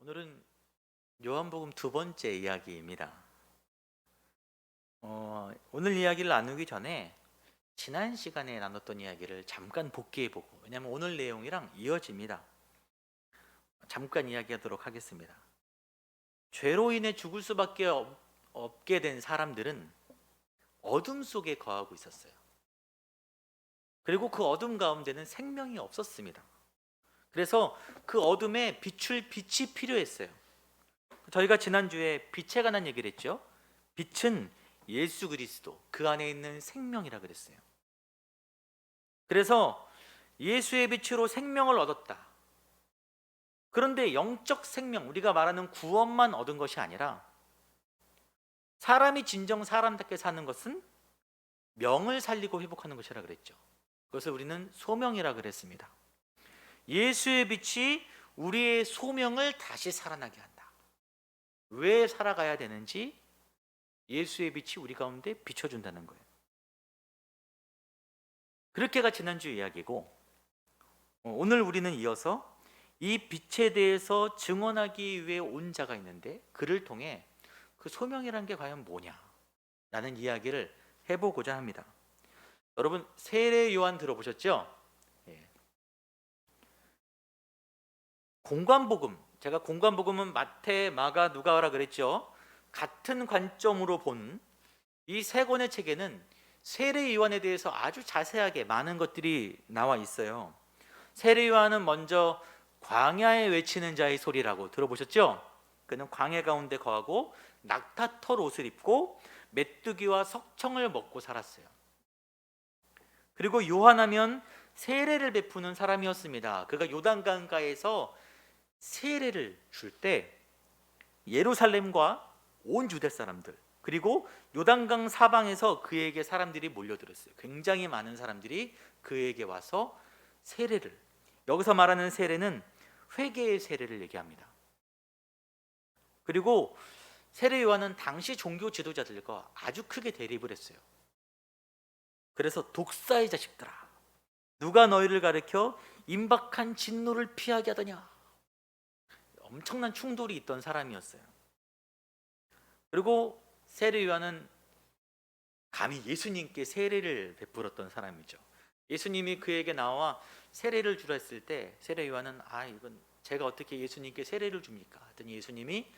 오늘은 요한복음 두 번째 이야기입니다. 오늘 이야기를 나누기 전에 지난 시간에 나눴던 이야기를 잠깐 복기해보고, 왜냐하면 오늘 내용이랑 이어집니다. 잠깐 이야기하도록 하겠습니다. 죄로 인해 죽을 수밖에 없게 된 사람들은 어둠 속에 거하고 있었어요. 그리고 그 어둠 가운데는 생명이 없었습니다. 그래서 그 어둠에 비출 빛이 필요했어요. 저희가 지난주에 빛에 관한 얘기를 했죠. 빛은 예수 그리스도, 그 안에 있는 생명이라 그랬어요. 그래서 예수의 빛으로 생명을 얻었다. 그런데 영적 생명, 우리가 말하는 구원만 얻은 것이 아니라, 사람이 진정 사람답게 사는 것은 명을 살리고 회복하는 것이라 그랬죠. 그것을 우리는 소명이라 그랬습니다. 예수의 빛이 우리의 소명을 다시 살아나게 한다. 왜 살아가야 되는지 예수의 빛이 우리 가운데 비춰준다는 거예요. 그렇게가 지난주 이야기고, 오늘 우리는 이어서 이 빛에 대해서 증언하기 위해 온 자가 있는데, 그를 통해 그 소명이라는 게 과연 뭐냐 라는 이야기를 해보고자 합니다. 여러분, 세례 요한 들어보셨죠? 공관복음, 제가 공관복음은 마태, 마가, 누가라 그랬죠. 같은 관점으로 본 이 세 권의 책에는 세례 요한에 대해서 아주 자세하게 많은 것들이 나와 있어요. 세례 요한은 먼저 광야에 외치는 자의 소리라고 들어보셨죠? 그는 광야 가운데 거하고 낙타털 옷을 입고 메뚜기와 석청을 먹고 살았어요. 그리고 요한하면 세례를 베푸는 사람이었습니다. 그가 요단강가에서 세례를 줄 때 예루살렘과 온 유대 사람들, 그리고 요단강 사방에서 그에게 사람들이 몰려들었어요. 굉장히 많은 사람들이 그에게 와서 세례를, 여기서 말하는 세례는 회개의 세례를 얘기합니다. 그리고 세례 요한은 당시 종교 지도자들과 아주 크게 대립을 했어요. 그래서 독사의 자식들아, 누가 너희를 가르쳐 임박한 진노를 피하게 하더냐, 엄청난 충돌이 있던 사람이었어요. 그리고 세례 요한은 감히 예수님께 세례를 베풀었던 사람이죠. 예수님이 그에게 나와 세례를 주라 했을 때 세례 요한은 이건 제가 어떻게 예수님께 세례를 줍니까? 하더니 예수님이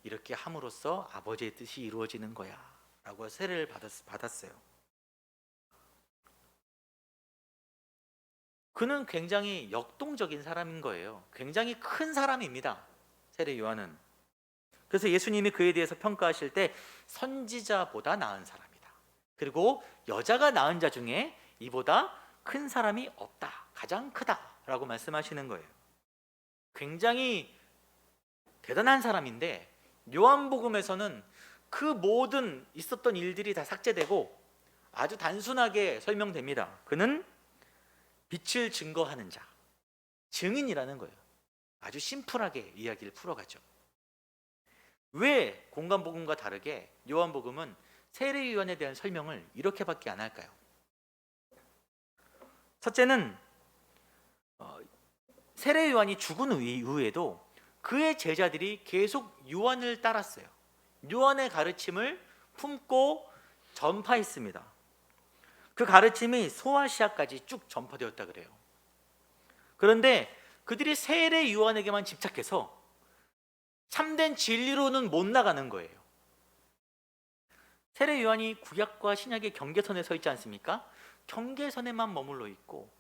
이렇게 함으로써 아버지의 뜻이 이루어지는 거야 라고 세례를 받았어요. 그는 굉장히 역동적인 사람인 거예요. 굉장히 큰 사람입니다, 세례 요한은. 그래서 예수님이 그에 대해서 평가하실 때 선지자보다 나은 사람이다. 그리고 여자가 낳은 자 중에 이보다 큰 사람이 없다, 가장 크다라고 말씀하시는 거예요. 굉장히 대단한 사람인데, 요한복음에서는 그 모든 있었던 일들이 다 삭제되고 아주 단순하게 설명됩니다. 그는 빛을 증거하는 자, 증인이라는 거예요. 아주 심플하게 이야기를 풀어가죠. 왜 공관복음과 다르게 요한복음은 세례요한에 대한 설명을 이렇게밖에 안 할까요? 첫째는 세례요한이 죽은 이후에도 그의 제자들이 계속 요한을 따랐어요. 요한의 가르침을 품고 전파했습니다. 그 가르침이 소아시아까지 쭉 전파되었다 그래요. 그런데 그들이 세례 요한에게만 집착해서 참된 진리로는 못 나가는 거예요. 세례 요한이 구약과 신약의 경계선에 서 있지 않습니까? 경계선에만 머물러 있고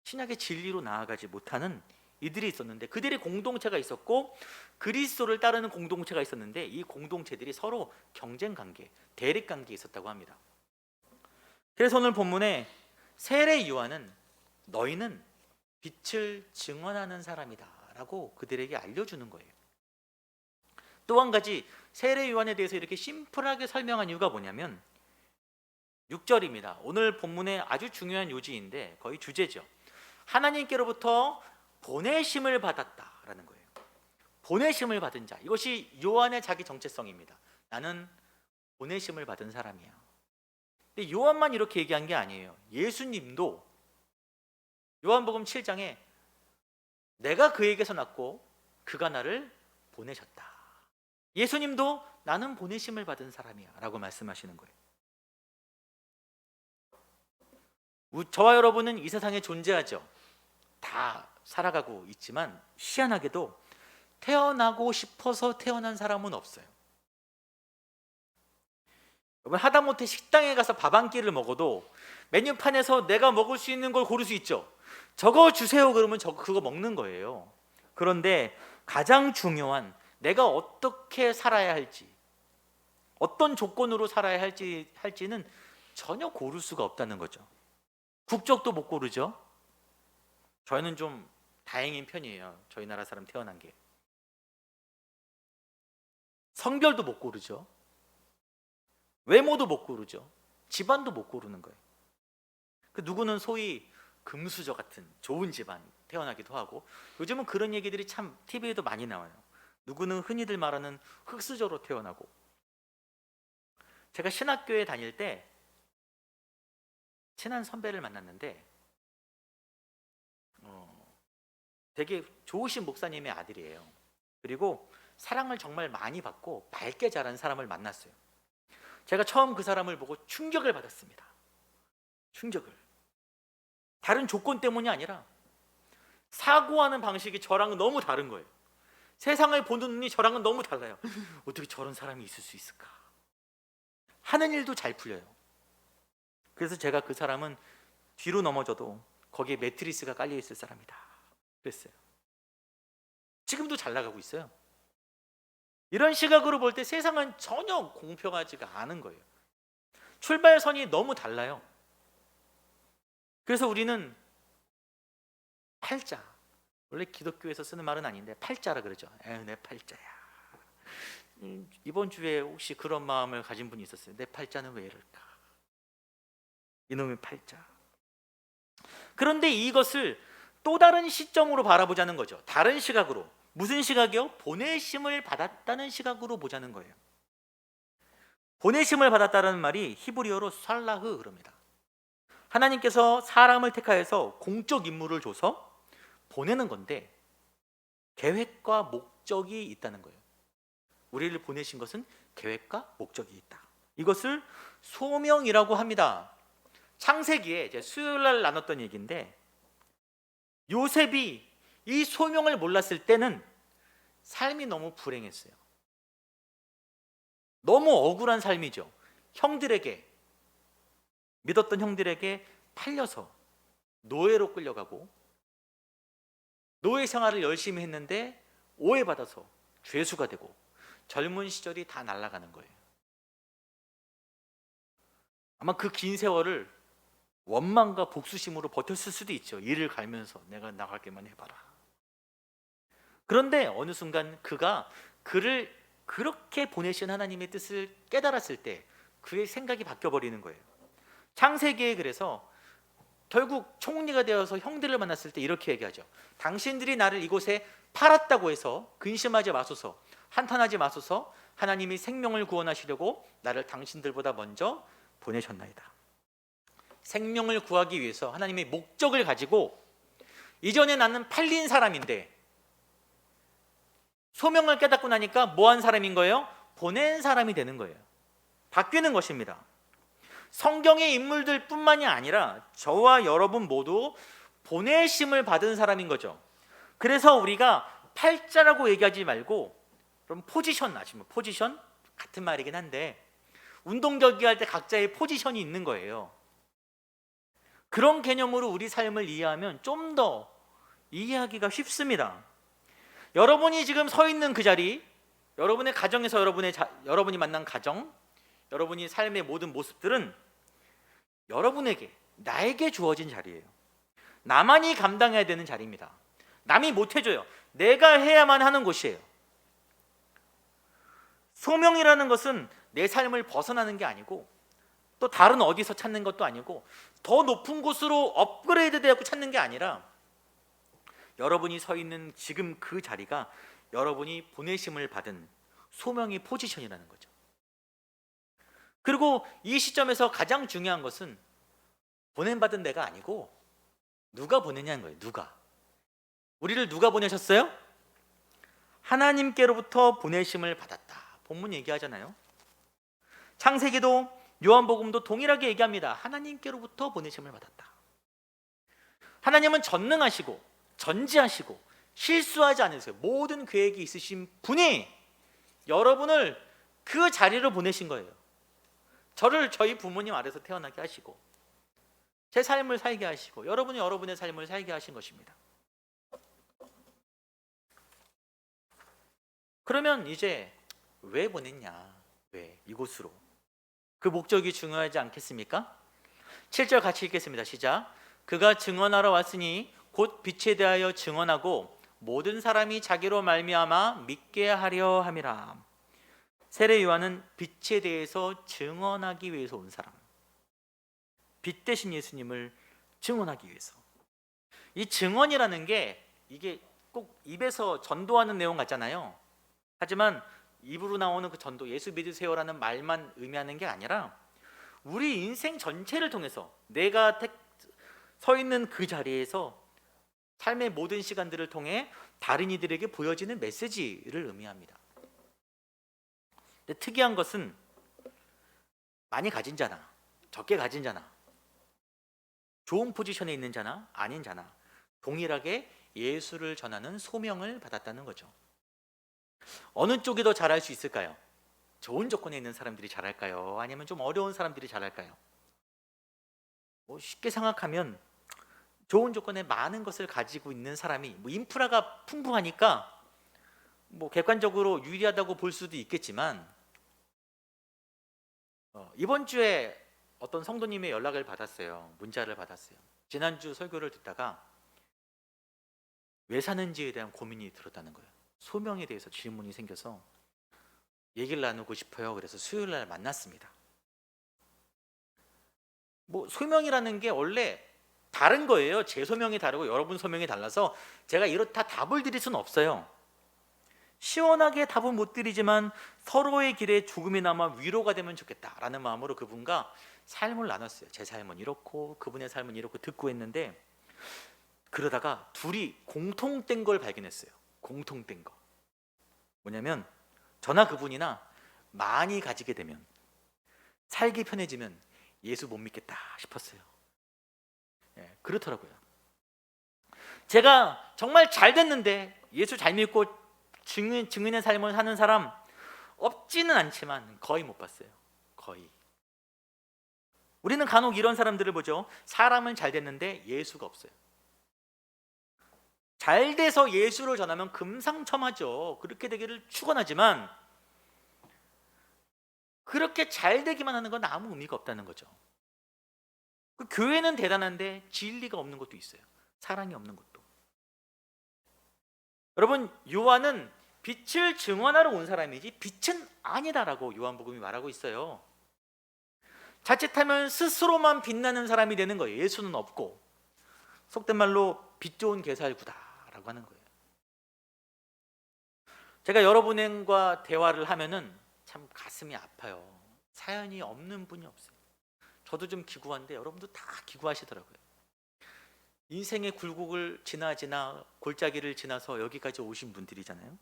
신약의 진리로 나아가지 못하는 이들이 있었는데, 그들의 공동체가 있었고 그리스도를 따르는 공동체가 있었는데, 이 공동체들이 서로 경쟁 관계, 대립 관계에 있었다고 합니다. 그래서 오늘 본문에 세례 요한은 너희는 빛을 증언하는 사람이다 라고 그들에게 알려주는 거예요. 또 한 가지 세례 요한에 대해서 이렇게 심플하게 설명한 이유가 뭐냐면 6절입니다. 오늘 본문의 아주 중요한 요지인데 거의 주제죠. 하나님께로부터 보내심을 받았다라는 거예요. 보내심을 받은 자, 이것이 요한의 자기 정체성입니다. 나는 보내심을 받은 사람이야. 근데 요한만 이렇게 얘기한 게 아니에요. 예수님도 요한복음 7장에 내가 그에게서 났고 그가 나를 보내셨다. 예수님도 나는 보내심을 받은 사람이야 라고 말씀하시는 거예요. 저와 여러분은 이 세상에 존재하죠. 다 살아가고 있지만 희한하게도 태어나고 싶어서 태어난 사람은 없어요. 여러분, 하다못해 식당에 가서 밥 한 끼를 먹어도 메뉴판에서 내가 먹을 수 있는 걸 고를 수 있죠. 저거 주세요 그러면 그거 먹는 거예요. 그런데 가장 중요한 내가 어떻게 살아야 할지, 어떤 조건으로 살아야 할지는 전혀 고를 수가 없다는 거죠. 국적도 못 고르죠. 저희는 좀 다행인 편이에요. 저희 나라 사람 태어난 게. 성별도 못 고르죠. 외모도 못 고르죠. 집안도 못 고르는 거예요. 그 누구는 소위 금수저 같은 좋은 집안 태어나기도 하고, 요즘은 그런 얘기들이 참 TV에도 많이 나와요. 누구는 흔히들 말하는 흙수저로 태어나고. 제가 신학교에 다닐 때 친한 선배를 만났는데 되게 좋으신 목사님의 아들이에요. 그리고 사랑을 정말 많이 받고 밝게 자란 사람을 만났어요. 제가 처음 그 사람을 보고 충격을 받았습니다. 충격을. 다른 조건 때문이 아니라 사고하는 방식이 저랑은 너무 다른 거예요. 세상을 보는 눈이 저랑은 너무 달라요. 어떻게 저런 사람이 있을 수 있을까? 하는 일도 잘 풀려요. 그래서 제가 그 사람은 뒤로 넘어져도 거기에 매트리스가 깔려 있을 사람이다 그랬어요. 지금도 잘 나가고 있어요. 이런 시각으로 볼 때 세상은 전혀 공평하지가 않은 거예요. 출발선이 너무 달라요. 그래서 우리는 팔자, 원래 기독교에서 쓰는 말은 아닌데 팔자라 그러죠. 에휴, 내 팔자야. 이번 주에 혹시 그런 마음을 가진 분이 있었어요. 내 팔자는 왜 이럴까? 이놈의 팔자. 그런데 이것을 또 다른 시점으로 바라보자는 거죠. 다른 시각으로. 무슨 시각이요? 보내심을 받았다는 시각으로 보자는 거예요. 보내심을 받았다는 말이 히브리어로 살라흐 그럽니다. 하나님께서 사람을 택하여서 공적 임무를 줘서 보내는 건데 계획과 목적이 있다는 거예요. 우리를 보내신 것은 계획과 목적이 있다. 이것을 소명이라고 합니다. 창세기에 이제 수요일날 나눴던 얘기인데, 요셉이 이 소명을 몰랐을 때는 삶이 너무 불행했어요. 너무 억울한 삶이죠. 형들에게, 믿었던 형들에게 팔려서 노예로 끌려가고, 노예 생활을 열심히 했는데 오해받아서 죄수가 되고, 젊은 시절이 다 날아가는 거예요. 아마 그 긴 세월을 원망과 복수심으로 버텼을 수도 있죠. 일을 갈면서 내가 나가게만 해봐라. 그런데 어느 순간 그가 그를 그렇게 보내신 하나님의 뜻을 깨달았을 때 그의 생각이 바뀌어버리는 거예요. 창세기에 그래서 결국 총리가 되어서 형들을 만났을 때 이렇게 얘기하죠. 당신들이 나를 이곳에 팔았다고 해서 근심하지 마소서, 한탄하지 마소서, 하나님이 생명을 구원하시려고 나를 당신들보다 먼저 보내셨나이다. 생명을 구하기 위해서 하나님의 목적을 가지고, 이전에 나는 팔린 사람인데 소명을 깨닫고 나니까 뭐한 사람인 거예요? 보낸 사람이 되는 거예요. 바뀌는 것입니다. 성경의 인물들 뿐만이 아니라 저와 여러분 모두 보내심을 받은 사람인 거죠. 그래서 우리가 팔자라고 얘기하지 말고, 그럼 포지션 아시면, 포지션 같은 말이긴 한데 운동 경기 할 때 각자의 포지션이 있는 거예요. 그런 개념으로 우리 삶을 이해하면 좀 더 이해하기가 쉽습니다. 여러분이 지금 서 있는 그 자리, 여러분의 가정에서 여러분이 만난 가정, 여러분이 삶의 모든 모습들은 여러분에게, 나에게 주어진 자리예요. 나만이 감당해야 되는 자리입니다. 남이 못 해줘요. 내가 해야만 하는 곳이에요. 소명이라는 것은 내 삶을 벗어나는 게 아니고, 또 다른 어디서 찾는 것도 아니고, 더 높은 곳으로 업그레이드 되고 찾는 게 아니라, 여러분이 서 있는 지금 그 자리가 여러분이 보내심을 받은 소명의 포지션이라는 거죠. 그리고 이 시점에서 가장 중요한 것은 보냄받은 내가 아니고 누가 보내냐는 거예요. 누가. 우리를 누가 보내셨어요? 하나님께로부터 보내심을 받았다. 본문 얘기하잖아요. 창세기도 요한복음도 동일하게 얘기합니다. 하나님께로부터 보내심을 받았다. 하나님은 전능하시고 전지하시고 실수하지 않으세요. 모든 계획이 있으신 분이 여러분을 그 자리로 보내신 거예요. 저를 저희 부모님 아래서 태어나게 하시고 제 삶을 살게 하시고 여러분이 여러분의 삶을 살게 하신 것입니다. 그러면 이제 왜 보냈냐? 왜 이곳으로? 그 목적이 중요하지 않겠습니까? 7절 같이 읽겠습니다. 시작. 그가 증언하러 왔으니 곧 빛에 대하여 증언하고 모든 사람이 자기로 말미암아 믿게 하려 함이라. 세례 요한은 빛에 대해서 증언하기 위해서 온 사람, 빛 대신 예수님을 증언하기 위해서. 이 증언이라는 게 이게 꼭 입에서 전도하는 내용 같잖아요. 하지만 입으로 나오는 그 전도, 예수 믿으세요라는 말만 의미하는 게 아니라 우리 인생 전체를 통해서 내가 서 있는 그 자리에서 삶의 모든 시간들을 통해 다른 이들에게 보여지는 메시지를 의미합니다. 근데 특이한 것은 많이 가진 자나 적게 가진 자나 좋은 포지션에 있는 자나 아닌 자나 동일하게 예수를 전하는 소명을 받았다는 거죠. 어느 쪽이 더 잘할 수 있을까요? 좋은 조건에 있는 사람들이 잘할까요? 아니면 좀 어려운 사람들이 잘할까요? 쉽게 생각하면 좋은 조건에 많은 것을 가지고 있는 사람이, 인프라가 풍부하니까 객관적으로 유리하다고 볼 수도 있겠지만, 이번 주에 어떤 성도님의 연락을 받았어요. 문자를 받았어요. 지난주 설교를 듣다가 왜 사는지에 대한 고민이 들었다는 거예요. 소명에 대해서 질문이 생겨서 얘기를 나누고 싶어요. 그래서 수요일 날 만났습니다. 소명이라는 게 원래 다른 거예요. 제 소명이 다르고 여러분 소명이 달라서 제가 이렇다 답을 드릴 수는 없어요. 시원하게 답은 못 드리지만 서로의 길에 조금이나마 위로가 되면 좋겠다라는 마음으로 그분과 삶을 나눴어요. 제 삶은 이렇고 그분의 삶은 이렇고 듣고 있는데, 그러다가 둘이 공통된 걸 발견했어요. 공통된 거 뭐냐면, 저나 그분이나 많이 가지게 되면, 살기 편해지면 예수 못 믿겠다 싶었어요. 그렇더라고요. 제가 정말 잘 됐는데 예수 잘 믿고 증인의 삶을 사는 사람 없지는 않지만 거의 못 봤어요. 거의. 우리는 간혹 이런 사람들을 보죠. 사람은 잘 됐는데 예수가 없어요. 잘 돼서 예수를 전하면 금상첨화죠. 그렇게 되기를 축원하지만 그렇게 잘 되기만 하는 건 아무 의미가 없다는 거죠. 그 교회는 대단한데 진리가 없는 것도 있어요. 사랑이 없는 것도. 여러분, 요한은 빛을 증언하러 온 사람이지 빛은 아니다라고 요한복음이 말하고 있어요. 자칫하면 스스로만 빛나는 사람이 되는 거예요. 예수는 없고. 속된 말로 빛 좋은 게살구다라고 하는 거예요. 제가 여러분과 대화를 하면은 참 가슴이 아파요. 사연이 없는 분이 없어요. 저도 좀 기구한데 여러분도 다 기구하시더라고요. 인생의 굴곡을 지나 골짜기를 지나서 여기까지 오신 분들이잖아요.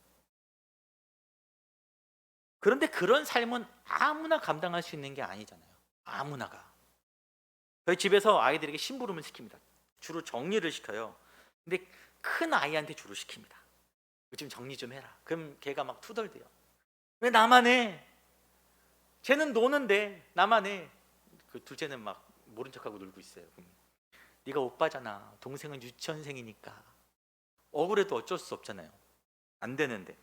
그런데 그런 삶은 아무나 감당할 수 있는 게 아니잖아요. 아무나가. 저희 집에서 아이들에게 심부름을 시킵니다. 주로 정리를 시켜요. 근데 큰 아이한테 주로 시킵니다. 요즘 정리 좀 해라. 그럼 걔가 막 투덜대요. 왜 나만 해? 쟤는 노는데 나만 해. 그 둘째는 막 모른 척하고 놀고 있어요. 네가 오빠잖아. 동생은 유치원생이니까. 억울해도 어쩔 수 없잖아요. 안 되는데.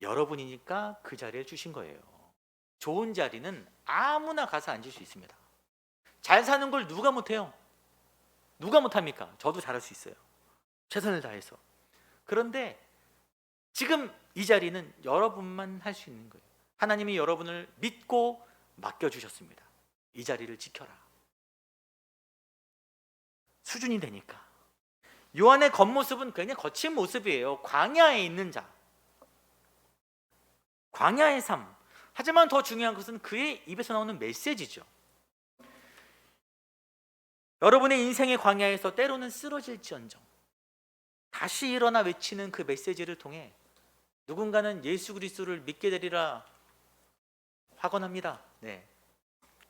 여러분이니까 그 자리에 주신 거예요. 좋은 자리는 아무나 가서 앉을 수 있습니다. 잘 사는 걸 누가 못해요? 누가 못합니까? 저도 잘할 수 있어요. 최선을 다해서. 그런데 지금 이 자리는 여러분만 할 수 있는 거예요. 하나님이 여러분을 믿고 맡겨주셨습니다. 이 자리를 지켜라. 수준이 되니까. 요한의 겉모습은 그냥 거친 모습이에요. 광야에 있는 자, 광야의 삶. 하지만 더 중요한 것은 그의 입에서 나오는 메시지죠. 여러분의 인생의 광야에서 때로는 쓰러질지언정 다시 일어나 외치는 그 메시지를 통해 누군가는 예수 그리스도를 믿게 되리라 확언합니다. 네,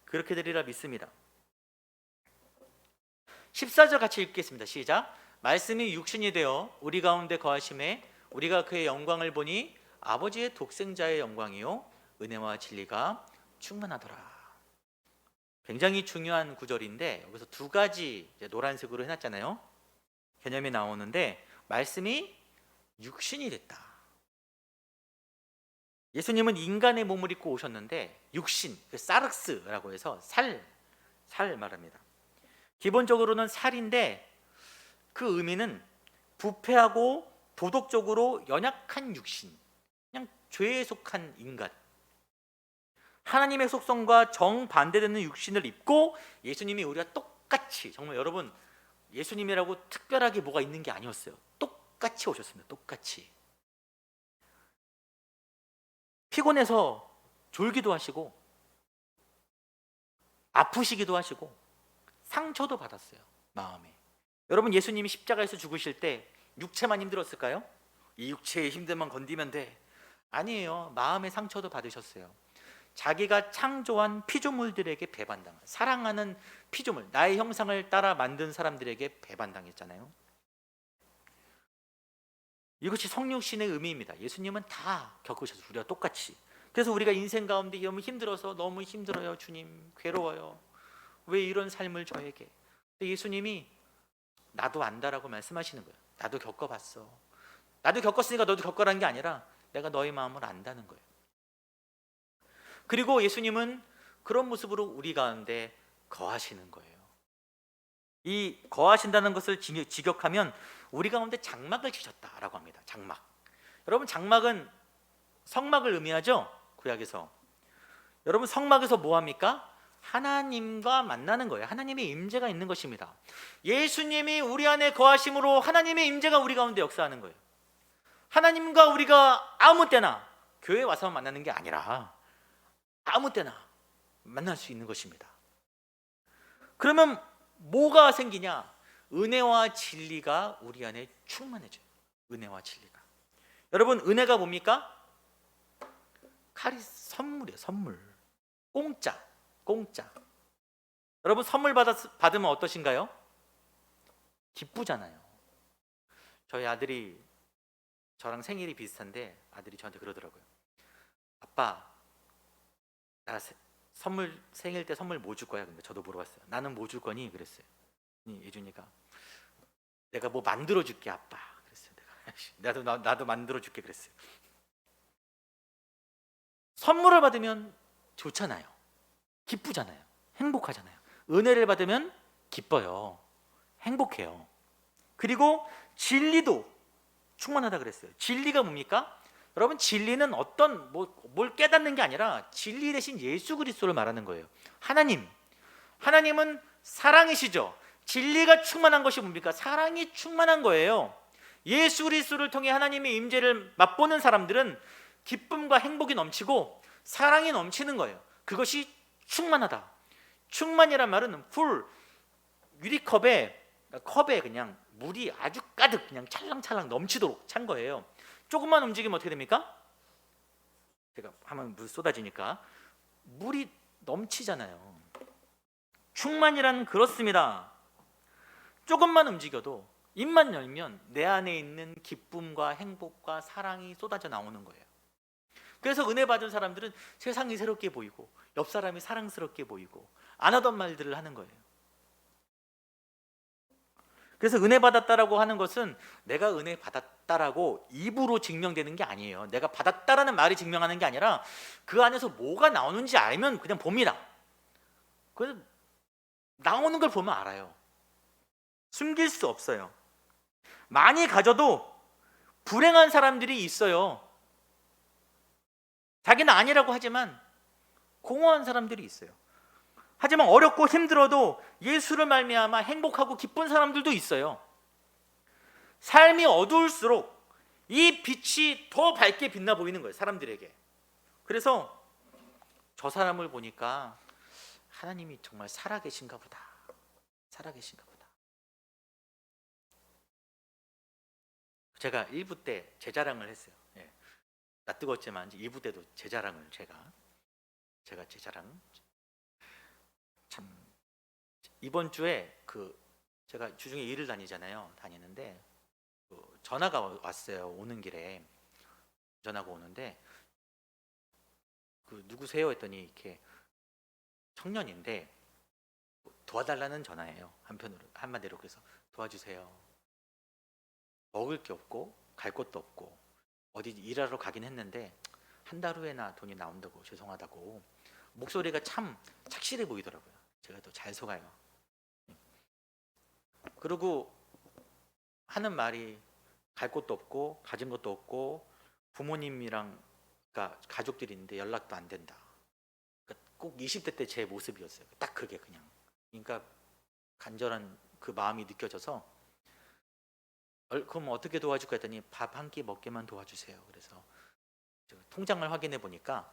그렇게 되리라 믿습니다. 14절 같이 읽겠습니다. 시작. 말씀이 육신이 되어 우리 가운데 거하심에 우리가 그의 영광을 보니 아버지의 독생자의 영광이요 은혜와 진리가 충만하더라. 굉장히 중요한 구절인데 여기서 두 가지 노란색으로 해놨잖아요. 개념이 나오는데 말씀이 육신이 됐다. 예수님은 인간의 몸을 입고 오셨는데 육신, 사르스라고 해서 살 말합니다. 기본적으로는 살인데 그 의미는 부패하고 도덕적으로 연약한 육신, 그냥 죄에 속한 인간, 하나님의 속성과 정반대되는 육신을 입고 예수님이 우리가 똑같이, 정말 여러분 예수님이라고 특별하게 뭐가 있는 게 아니었어요. 똑같이 오셨습니다. 똑같이. 피곤해서 졸기도 하시고 아프시기도 하시고 상처도 받았어요. 마음에. 여러분 예수님이 십자가에서 죽으실 때 육체만 힘들었을까요? 이 육체의 힘들만 건디면 돼. 아니에요. 마음의 상처도 받으셨어요. 자기가 창조한 피조물들에게 배반당, 사랑하는 피조물, 나의 형상을 따라 만든 사람들에게 배반당했잖아요. 이것이 성육신의 의미입니다. 예수님은 다 겪으셨어요. 우리가 똑같이. 그래서 우리가 인생 가운데 너무 힘들어서 너무 힘들어요. 주님 괴로워요. 왜 이런 삶을 저에게? 예수님이 나도 안다라고 말씀하시는 거예요. 나도 겪어봤어. 나도 겪었으니까 너도 겪어라는 게 아니라 내가 너의 마음을 안다는 거예요. 그리고 예수님은 그런 모습으로 우리 가운데 거하시는 거예요. 이 거하신다는 것을 직역하면 우리 가운데 장막을 치셨다라고 합니다. 장막. 여러분 장막은 성막을 의미하죠? 구약에서. 여러분 성막에서 뭐 합니까? 하나님과 만나는 거예요. 하나님의 임재가 있는 것입니다. 예수님이 우리 안에 거하심으로 하나님의 임재가 우리 가운데 역사하는 거예요. 하나님과 우리가 아무 때나 교회에 와서 만나는 게 아니라 아무 때나 만날 수 있는 것입니다. 그러면 뭐가 생기냐? 은혜와 진리가 우리 안에 충만해져요. 은혜와 진리가. 여러분 은혜가 뭡니까? 선물이에요. 선물. 공짜. 여러분 선물 받으면 어떠신가요? 기쁘잖아요. 저희 아들이 저랑 생일이 비슷한데 아들이 저한테 그러더라고요. 아빠, 나 생일 때 선물 뭐 줄 거야? 근데 저도 물어봤어요. 나는 뭐 줄 거니? 그랬어요. 예준이가 내가 뭐 만들어 줄게 아빠. 그랬어요. 나도 만들어 줄게 그랬어요. 선물을 받으면 좋잖아요. 기쁘잖아요. 행복하잖아요. 은혜를 받으면 기뻐요. 행복해요. 그리고 진리도 충만하다 그랬어요. 진리가 뭡니까? 여러분 진리는 어떤 뭘 깨닫는 게 아니라 진리 대신 예수 그리스도를 말하는 거예요. 하나님은 사랑이시죠. 진리가 충만한 것이 뭡니까? 사랑이 충만한 거예요. 예수 그리스도를 통해 하나님의 임재를 맛보는 사람들은 기쁨과 행복이 넘치고 사랑이 넘치는 거예요. 그것이 충만하다. 충만이란 말은 풀, 유리컵에 그냥 물이 아주 가득 그냥 찰랑찰랑 넘치도록 찬 거예요. 조금만 움직이면 어떻게 됩니까? 제가 하면 물 쏟아지니까 물이 넘치잖아요. 충만이란 그렇습니다. 조금만 움직여도 입만 열면 내 안에 있는 기쁨과 행복과 사랑이 쏟아져 나오는 거예요. 그래서 은혜 받은 사람들은 세상이 새롭게 보이고 옆 사람이 사랑스럽게 보이고 안 하던 말들을 하는 거예요. 그래서 은혜 받았다라고 하는 것은 내가 은혜 받았다라고 입으로 증명되는 게 아니에요. 내가 받았다라는 말이 증명하는 게 아니라 그 안에서 뭐가 나오는지 알면 그냥 봅니다. 그래서 나오는 걸 보면 알아요. 숨길 수 없어요. 많이 가져도 불행한 사람들이 있어요. 자기는 아니라고 하지만 공허한 사람들이 있어요. 하지만 어렵고 힘들어도 예수를 말미암아 행복하고 기쁜 사람들도 있어요. 삶이 어두울수록 이 빛이 더 밝게 빛나 보이는 거예요, 사람들에게. 그래서 저 사람을 보니까 하나님이 정말 살아계신가 보다. 살아계신가 보다. 제가 1부 때 제 자랑을 했어요. 예. 나 뜨겁지만 2부 때도 제 자랑을 제가 제 자랑. 참 이번 주에 제가 주중에 일을 다니는데 전화가 왔어요. 오는 길에 전화가 오는데 누구세요? 했더니 이렇게 청년인데 도와달라는 전화예요. 한마디로. 그래서 도와주세요. 먹을 게 없고 갈 곳도 없고 어디 일하러 가긴 했는데 한 달 후에나 돈이 나온다고 죄송하다고. 목소리가 참 착실해 보이더라고요. 제가 더 잘 속아요. 그리고 하는 말이 갈 곳도 없고 가진 것도 없고 부모님이랑 가족들이 있는데 연락도 안 된다. 그러니까 꼭 20대 때 제 모습이었어요. 딱 그게 그냥. 그러니까 간절한 그 마음이 느껴져서 그럼 어떻게 도와줄까 했더니 밥 한 끼 먹게만 도와주세요. 그래서 통장을 확인해 보니까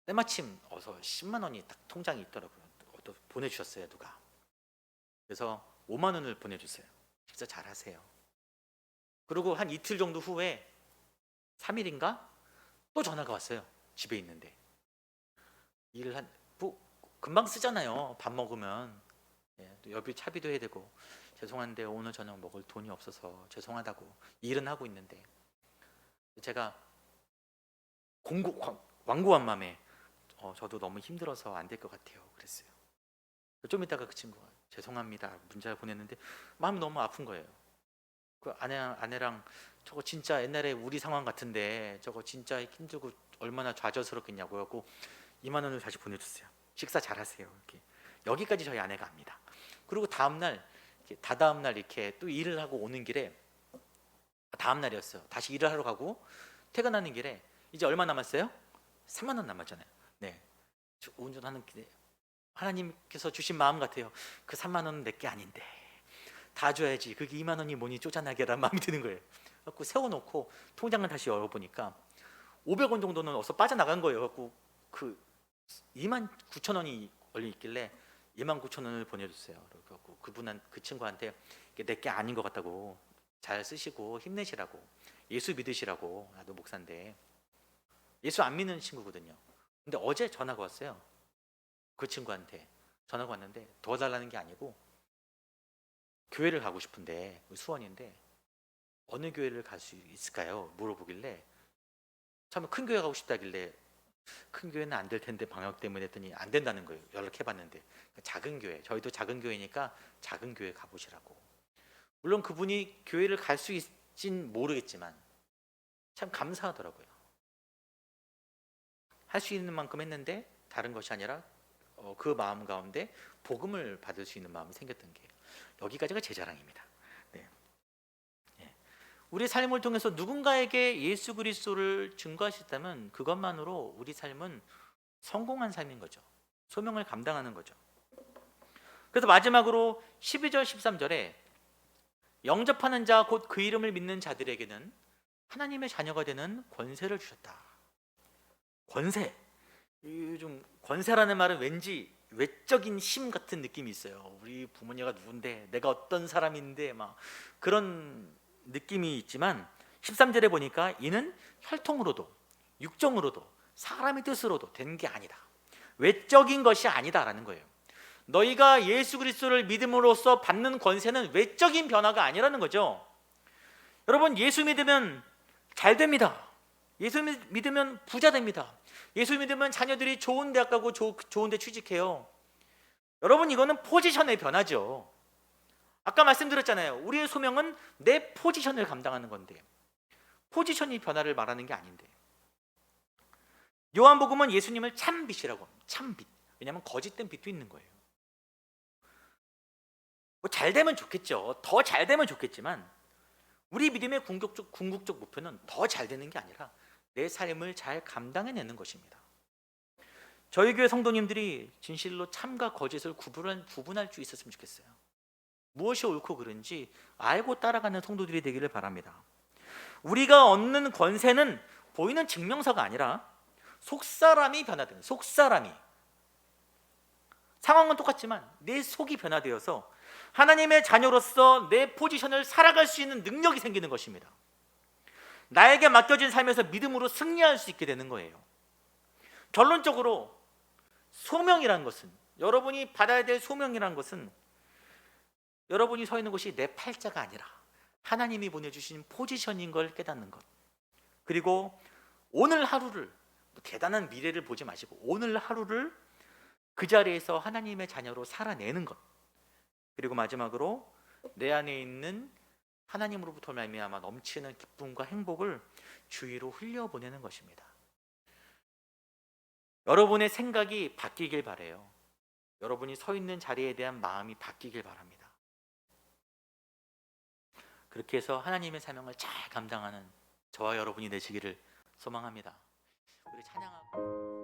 때마침 어서 10만 원이 딱 통장에 있더라고요. 또 보내주셨어요, 누가. 그래서 5만 원을 보내주세요. 진짜 잘하세요. 그리고 한 이틀 정도 후에 3일인가 또 전화가 왔어요. 집에 있는데 일을 금방 쓰잖아요. 밥 먹으면. 예, 또 여비 차비도 해야 되고. 죄송한데 오늘 저녁 먹을 돈이 없어서 죄송하다고. 일은 하고 있는데 제가 완고한 마음에 저도 너무 힘들어서 안 될 것 같아요. 그랬어요. 좀 있다가 그 친구가 죄송합니다 문자를 보냈는데 마음이 너무 아픈 거예요. 그 아내랑 저거 진짜 옛날에 우리 상황 같은데 저거 진짜 힘들고 얼마나 좌절스럽겠냐고 하고 2만 원을 다시 보내줬어요. 식사 잘하세요. 이렇게. 여기까지 저희 아내가 압니다. 그리고 다음날 이렇게 또 일을 하고 오는 길에 다음 날이었어요. 다시 일을 하러 가고 퇴근하는 길에 이제 얼마 남았어요? 3만 원 남았잖아요. 네, 운전하는 길에 하나님께서 주신 마음 같아요. 그 3만 원은 내게 아닌데 다 줘야지. 그게 2만 원이 뭐니 쪼잔하게라는 마음이 드는 거예요. 그래서 세워놓고 통장을 다시 열어보니까 500원 정도는 어서 빠져나간 거예요. 그래서 그 2만 9천 원이 걸려 있길래 2만 9천 원을 보내줬어요. 그래서 그 친구한테 내게 아닌 것 같다고 잘 쓰시고 힘내시라고 예수 믿으시라고. 나도 목사인데 예수 안 믿는 친구거든요. 근데 어제 전화가 왔어요. 그 친구한테 전화가 왔는데 도와달라는 게 아니고 교회를 가고 싶은데 수원인데 어느 교회를 갈 수 있을까요? 물어보길래 처음에 큰 교회 가고 싶다길래 큰 교회는 안 될 텐데 방역 때문에 했더니 안 된다는 거예요. 연락해봤는데 작은 교회, 저희도 작은 교회니까 작은 교회 가보시라고. 물론 그분이 교회를 갈 수 있진 모르겠지만 참 감사하더라고요. 할 수 있는 만큼 했는데 다른 것이 아니라 그 마음 가운데 복음을 받을 수 있는 마음이 생겼던 게 여기까지가 제 자랑입니다. 네. 네. 우리 삶을 통해서 누군가에게 예수 그리스도를 증거하셨다면 그것만으로 우리 삶은 성공한 삶인 거죠. 소명을 감당하는 거죠. 그래서 마지막으로 12절 13절에 영접하는 자 곧 그 이름을 믿는 자들에게는 하나님의 자녀가 되는 권세를 주셨다. 권세. 좀 권세라는 말은 왠지 외적인 힘 같은 느낌이 있어요. 우리 부모님가 누군데, 내가 어떤 사람인데, 막 그런 느낌이 있지만 13절에 보니까 이는 혈통으로도 육정으로도 사람의 뜻으로도 된 게 아니다. 외적인 것이 아니다라는 거예요. 너희가 예수 그리스도를 믿음으로써 받는 권세는 외적인 변화가 아니라는 거죠. 여러분, 예수 믿으면 잘 됩니다. 예수 믿으면 부자 됩니다. 예수 믿으면 자녀들이 좋은 대학 가고 좋은 데 취직해요. 여러분, 이거는 포지션의 변화죠. 아까 말씀드렸잖아요. 우리의 소명은 내 포지션을 감당하는 건데, 포지션이 변화를 말하는 게 아닌데. 요한복음은 예수님을 참빛이라고 합니다. 참빛. 왜냐하면 거짓된 빛도 있는 거예요. 뭐 잘 되면 좋겠죠. 더 잘 되면 좋겠지만 우리 믿음의 궁극적 목표는 더 잘 되는 게 아니라 내 삶을 잘 감당해내는 것입니다. 저희 교회 성도님들이 진실로 참과 거짓을 구분할 수 있었으면 좋겠어요. 무엇이 옳고 그른지 알고 따라가는 성도들이 되기를 바랍니다. 우리가 얻는 권세는 보이는 증명서가 아니라 속사람이 변화되는, 속사람이, 상황은 똑같지만 내 속이 변화되어서 하나님의 자녀로서 내 포지션을 살아갈 수 있는 능력이 생기는 것입니다. 나에게 맡겨진 삶에서 믿음으로 승리할 수 있게 되는 거예요. 결론적으로 소명이라는 것은, 여러분이 받아야 될 소명이라는 것은 여러분이 서 있는 곳이 내 팔자가 아니라 하나님이 보내주신 포지션인 걸 깨닫는 것. 그리고 오늘 하루를, 대단한 미래를 보지 마시고 오늘 하루를 그 자리에서 하나님의 자녀로 살아내는 것. 그리고 마지막으로 내 안에 있는 하나님으로부터 말미암아 넘치는 기쁨과 행복을 주위로 흘려보내는 것입니다. 여러분의 생각이 바뀌길 바라요. 여러분이 서 있는 자리에 대한 마음이 바뀌길 바랍니다. 그렇게 해서 하나님의 사명을 잘 감당하는 저와 여러분이 되시기를 소망합니다. 우리 찬양하고